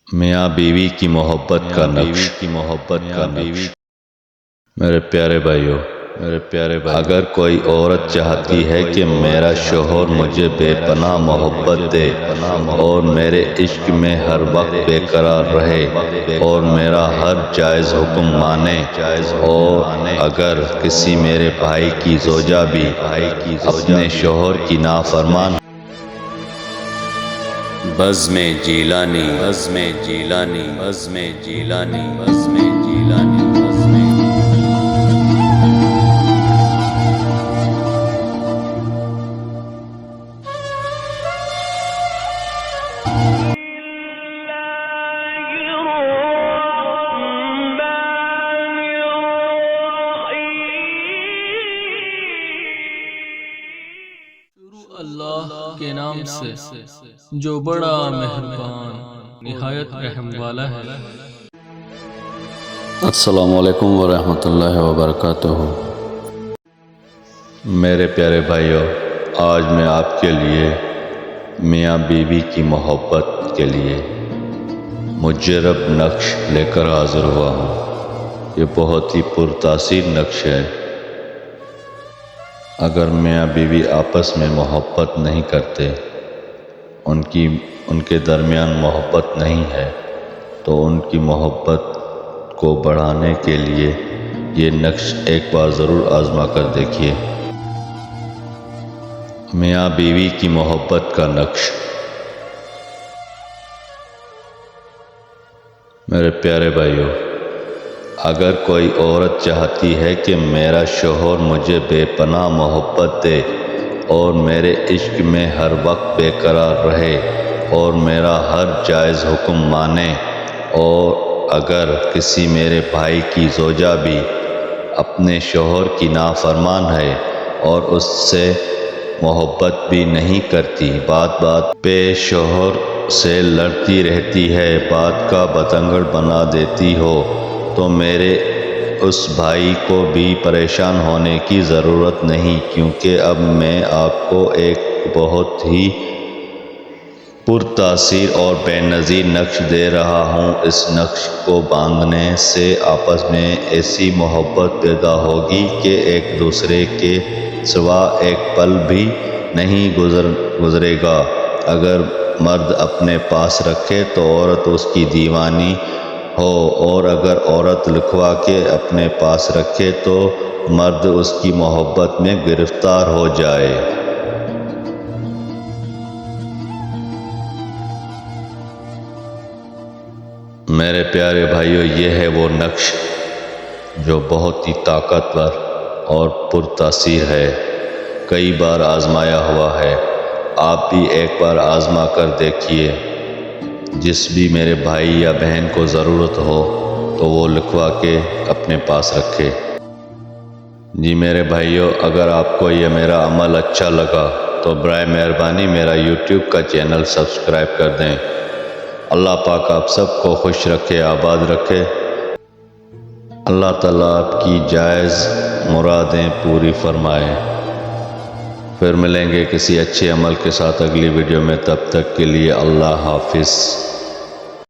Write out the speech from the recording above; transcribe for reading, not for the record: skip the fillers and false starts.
میاں بیوی کی محبت کا نقش میرے پیارے بھائیو، اگر کوئی عورت چاہتی ہے کہ میرا شوہر مجھے بے پناہ محبت دے اور میرے عشق میں ہر وقت بے قرار رہے اور میرا ہر جائز حکم مانے، اور اگر کسی میرے بھائی کی زوجہ بھی اپنے شوہر کی نافرمان بزم جیلانی اللہ کے نام سے جو بڑا مہربان نہایت رحم والا ہے۔ السلام علیکم ورحمۃ اللہ وبرکاتہ۔ میرے پیارے بھائیو، آج میں آپ کے لیے میاں بیوی کی محبت کے لیے مجرب نقش لے کر حاضر ہوا ہوں۔ یہ بہت ہی پرتاثیر نقش ہے۔ اگر میاں بیوی آپس میں محبت نہیں کرتے، ان کے درمیان محبت نہیں ہے، تو ان کی محبت کو بڑھانے کے لیے یہ نقش ایک بار ضرور آزما کر دیکھیے۔ میاں بیوی کی محبت کا نقش۔ میرے پیارے بھائیو، اگر کوئی عورت چاہتی ہے کہ میرا شوہر مجھے بے پناہ محبت دے اور میرے عشق میں ہر وقت بے قرار رہے اور میرا ہر جائز حکم مانے، اور اگر کسی میرے بھائی کی زوجہ بھی اپنے شوہر کی نافرمان ہے اور اس سے محبت بھی نہیں کرتی، بات پہ شوہر سے لڑتی رہتی ہے، بات کا بتنگڑ بنا دیتی ہو، تو میرے اس بھائی کو بھی پریشان ہونے کی ضرورت نہیں، کیونکہ اب میں آپ کو ایک بہت ہی پرتاثیر اور بے نظیر نقش دے رہا ہوں۔ اس نقش کو باندھنے سے آپس میں ایسی محبت پیدا ہوگی کہ ایک دوسرے کے سوا ایک پل بھی نہیں گزرے گا۔ اگر مرد اپنے پاس رکھے تو عورت اس کی دیوانی ہو، اور اگر عورت لکھوا کے اپنے پاس رکھے تو مرد اس کی محبت میں گرفتار ہو جائے۔ میرے پیارے بھائیو، یہ ہے وہ نقش جو بہت ہی طاقتور اور پرتاثیر ہے، کئی بار آزمایا ہوا ہے۔ آپ بھی ایک بار آزما کر دیکھیے۔ جس بھی میرے بھائی یا بہن کو ضرورت ہو تو وہ لکھوا کے اپنے پاس رکھے۔ جی میرے بھائیو، اگر آپ کو یہ میرا عمل اچھا لگا تو برائے مہربانی میرا یوٹیوب کا چینل سبسکرائب کر دیں۔ اللہ پاک آپ سب کو خوش رکھے، آباد رکھے۔ اللہ تعالیٰ آپ کی جائز مرادیں پوری فرمائے۔ پھر ملیں گے کسی اچھے عمل کے ساتھ اگلی ویڈیو میں، تب تک کے لیے اللہ حافظ۔